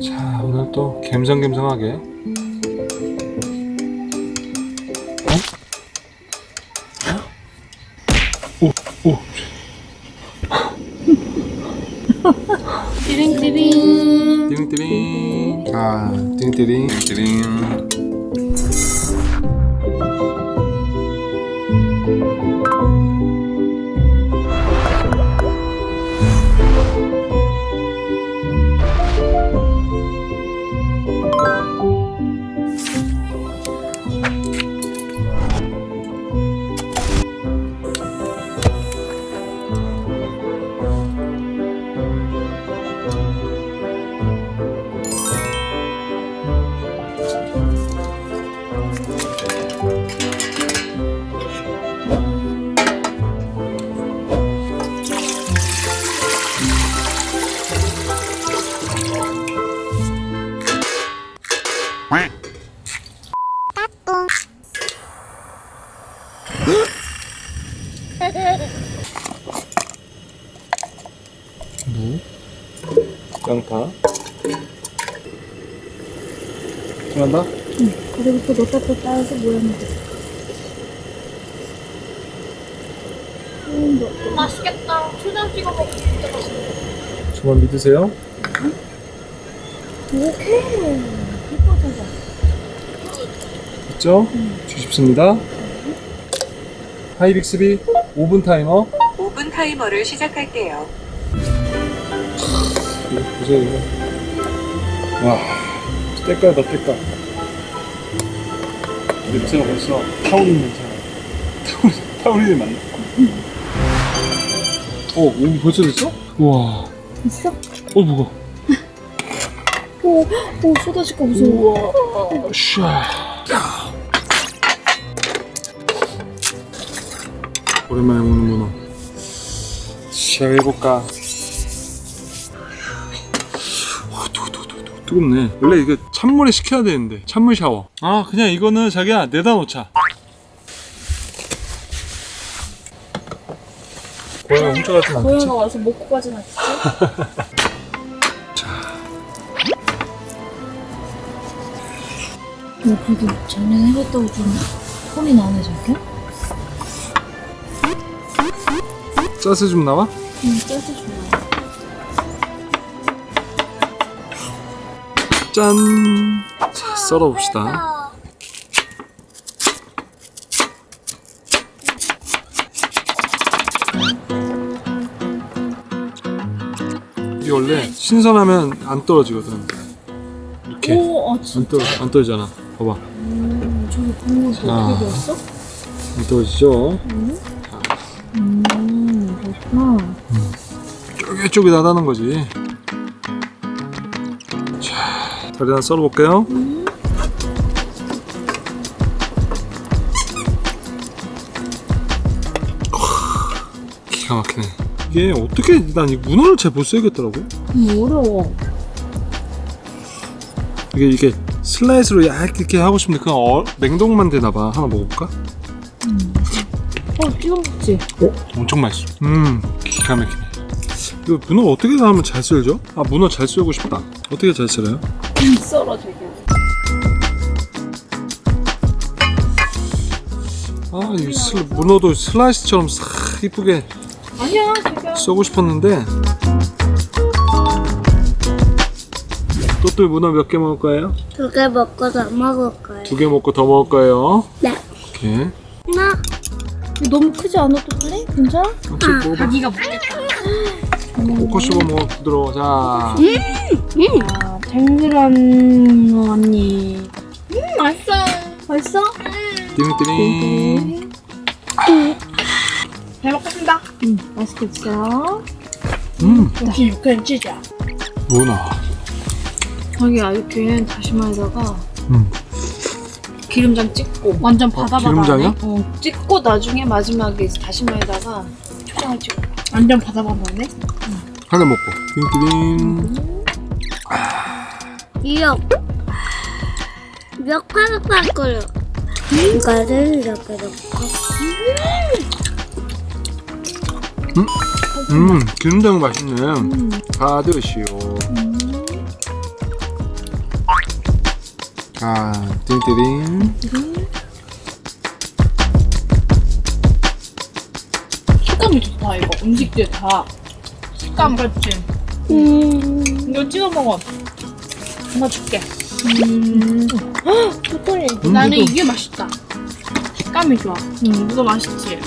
자, 오늘 또 갬성갬성하게 오! 띠링띠링. 띠링띠링. 자, 띠링띠링 띠링. 무, 양파, 들어간다? 응. 그리고 또 넣다 뺐다 해서 모양이 돼. 맛있겠다. 초장 찍어 먹으면 진짜 맛있겠다. 저만 믿으세요? 오케이. 이뻐져서. 있죠? 주십습니다. 하이빅스비 5분 타이머. 5분 타이머를 시작할게요. 이거 보세요, 이거. 와, 때깔다, 때깔. 냄새가 벌써 타오르는 냄새가. 타오르는 맞나? 여기 벌써 됐어? 우와. 있어? 무거워. 오, 쏟아질까 무서워. 우와, 샤. 오랜만에 먹는 문어. 시작해볼까? 뜨겁네. 원래 이거 찬물에 식혀야 되는데. 찬물 샤워. 아, 그냥 이거는 자기야 내다 놓자. 고양이가 훔쳐가진 않겠지? 고양이가 와서 먹고 가진 않겠지? 그래도 작년에 해봤다고 좀 폼이 나네, 저게? 짜스 좀 나와? 응, 짜서 좋아. 짠! 자, 썰어봅시다. 이게 원래 신선하면 안 떨어지거든. 이렇게 오, 아, 진짜? 안 떨어지잖아. 봐봐. 저기 국물 자. 어떻게 되었어? 안 떨어지죠? 그렇구나. 쫄깃쫄깃하다는 거지. 자, 다리 하나 썰어볼게요. 기가 막히네. 이게 어떻게, 난 이 문어를 잘 못 썰겠더라고. 어려워. 이게 슬라이스로 얇게 하고 싶은데 그냥 냉동만 되나봐. 하나 먹어볼까? 찍어 먹지? 엄청 맛있어. 기가 막히네. 이거 문어 어떻게 하면 잘 썰죠? 아, 문어 잘 썰고 싶다. 어떻게 잘 썰어요? 썰어, 되게. 아, 이 문어도 슬라이스처럼 싹 이쁘게 아니야, 되게. 썰고 싶었는데. 또또 문어 몇 개 먹을 거예요? 2개 먹고 더 먹을 거예요. 2개 먹고 더 먹을 거예요. 네. 오케이. 나 너무 크지 않아, 또그래? 괜찮아? 혹시 먹어봐. 자기가 먹겠다. 코코 씹어 먹어. 부드러워. 자. 아, 탱글한 거 언니. 맛있어. 맛있어? 띠링띠링. 잘 먹겠습니다. 맛있게 드세요. 역시 육회는 찌자. 문어. 자기야, 이렇게 다시마에다가 음. 기름장 찍고 완전 바다바다네. 기름장이요? 찍고 나중에 마지막에 다시마에다가 초장을 찍어. 완전 바다바다네. 하나 먹고. 띠링띠링. 이거 몇 가닥 할 거요? 이거를 이렇게 넣고. 기름장 맛있네. 다 드시오. 자, 띵띵. 식감이 좋다 이거. 음식들 다 식감 같지. 이거 찍어 먹어. 엄마 줄게. 초콜릿. 나는 이게 맛있다. 식감이 좋아. 이거 맛있지.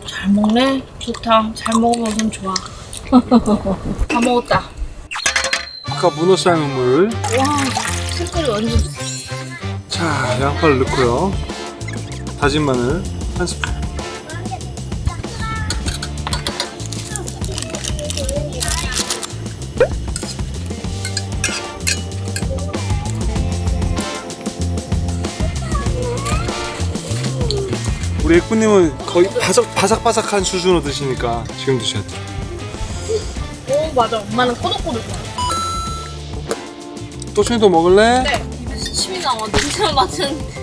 잘 먹네. 좋다. 잘 먹으면 좋아. 다 먹었다. 아까 문어 삶은 물. 와, 색깔이 완전. 자, 양파를 넣고요. 다진 마늘 한 스푼. 우리 예쁘님은 거의 바삭바삭한 수준으로 드시니까 지금 드셔야 돼. 오, 맞아. 엄마는 꼬독꼬독. 또준이도 먹을래? 네. 입에서 침이 나와. 냄새 맡는데.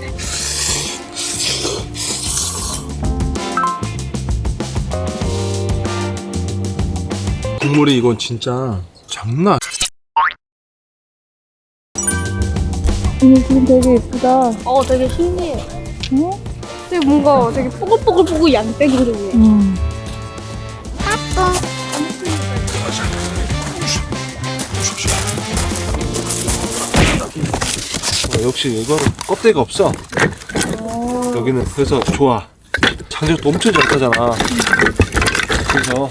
국물이 이건 진짜 장난. 지금 되게 예쁘다. 되게 신기해. 응? 되게 뭔가 되게 뽀글뽀글뽀글 양떼기로 보여. 역시 이거는 껍데기가 없어. 여기는 그래서 좋아. 장작도 엄청 잘 타잖아. 그래서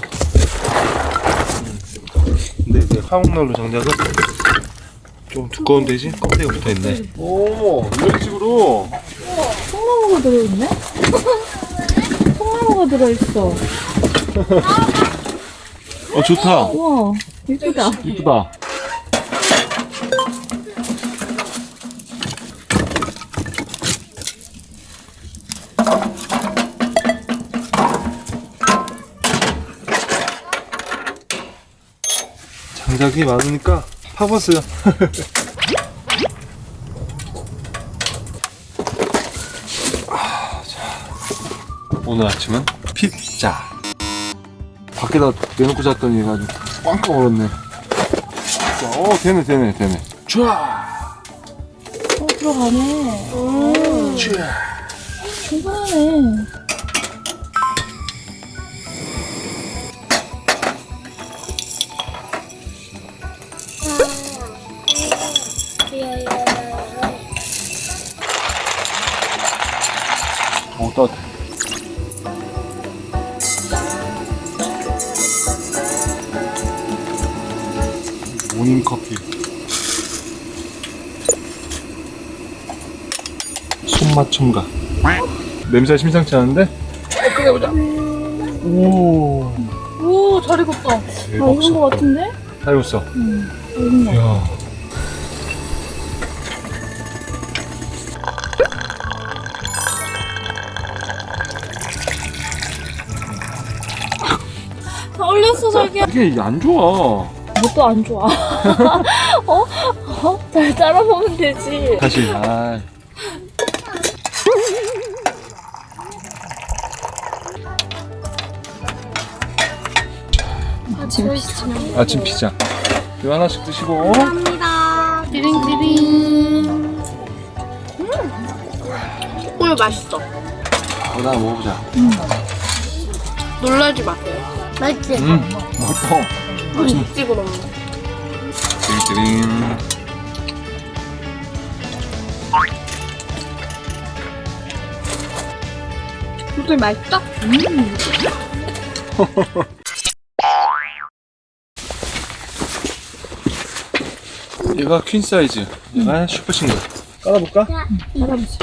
근데 이제 화목난로 장작은 좀 두꺼운 대신 껍데기가 붙어있네. 오, 이런 식으로. 통나무가 들어있네? 통나무가 들어있어. 좋다. 우와, 예쁘다. 이쁘다. 장작이 많으니까 파봤어요. 오늘 아침은 피자. 밖에다 내놓고 잤더니 아주 꽝꽝 얼었네. 되네. 쫙. 들어가네. 쫙. 충분하네. 따뜻해. 모닝 커피. 손맛 첨가. 냄새가 심상치 않은데? 꺼내보자. 오, 오, 잘 익었다. 대박. 익은 거 같은데? 잘 익었어. 익은 거. 이야. 다 올렸어, 자기야. 이게 안 좋아. 뭣도 안 좋아. 잘 따라 먹으면 되지. 다시. 아침 피자. 이거 하나씩 드시고. 디링디링. 꿀 맛있어. 하나 먹어보자. 놀라지 마세요. 맛있지? 맛있다. 맛있지, 그럼. 띠링띠링. 꿀 맛있어? 얘가 퀸 사이즈. 얘가 슈퍼 싱글. 깔아볼까? 알아보자.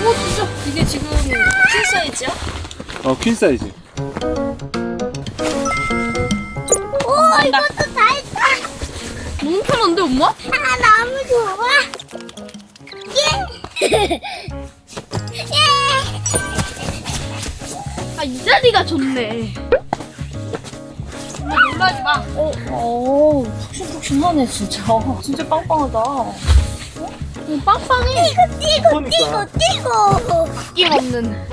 오, 진짜. 이게 지금 큰 사이즈야? 퀸 사이즈. 오, 이것도 다 했다. 너무 편한데, 엄마? 너무 좋아. 예. 아, 이 자리가 좋네. 엄마 놀라지 마. 오, 푹신푹신하네, 진짜. 진짜 빵빵하다. 빵빵해. 그러니까. 띄고. 끼 없는.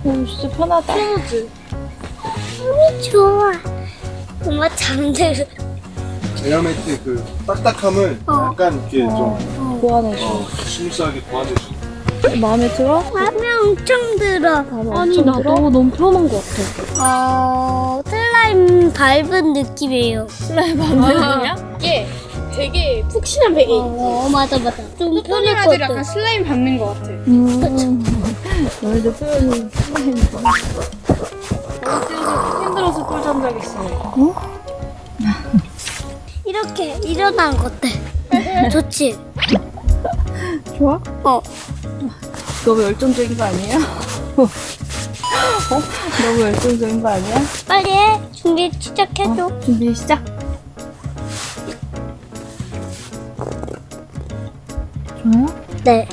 오, 진짜 편하다. 편하지? 좋아. 엄마 잠들. 에어 매트 그 딱딱함을 약간 이렇게 좀 보완해줘. 스무스하게 보완해줘. 마음에 들어? 마음에 엄청 들어. 아니 나도 너무 편한 것 같아. 슬라임 밟은 느낌이에요. 슬라임 밟는 이게 되게 푹신한 베개 있지. 맞아. 좀 편할 것 같아. 슬라임 밟는 것 같아. 너희들 표현이 슬라임 힘들어서 꿀잠 자겠어. 이렇게 일어난 것 어때? 좋지? 좋아? 어. 너무 열정적인 거 아니에요? 너무 열정적인 거 아니야? 빨리 해. 준비 시작해줘. 준비 시작. 좋아요? 네.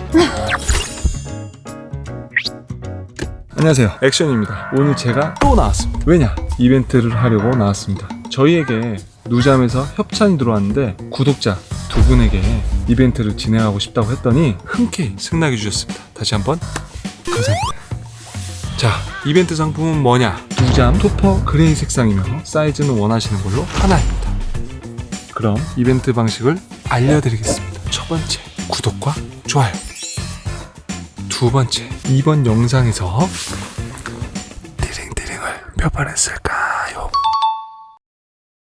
안녕하세요, 액션입니다. 오늘 제가 또 나왔습니다. 왜냐? 이벤트를 하려고 나왔습니다. 저희에게 누잠에서 협찬이 들어왔는데 구독자 두 분에게 이벤트를 진행하고 싶다고 했더니 흔쾌히 승낙해 주셨습니다. 다시 한번 감사합니다. 자, 이벤트 상품은 뭐냐? 누잠 토퍼 그레이 색상이며 사이즈는 원하시는 걸로 하나입니다. 그럼 이벤트 방식을 알려드리겠습니다. 첫 번째, 구독과 좋아요. 두 번째, 이번 영상에서 디링디링을 몇 번 했을까요?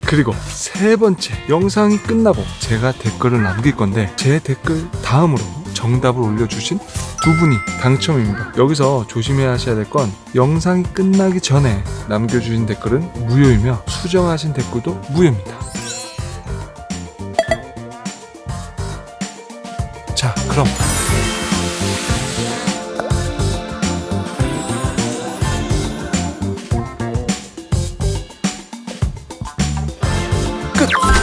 그리고 세 번째, 영상이 끝나고 제가 댓글을 남길 건데 제 댓글 다음으로 정답을 올려주신 두 분이 당첨입니다. 여기서 조심해야 하셔야 될 건 영상이 끝나기 전에 남겨주신 댓글은 무효이며 수정하신 댓글도 무효입니다. 자, 그럼 끝!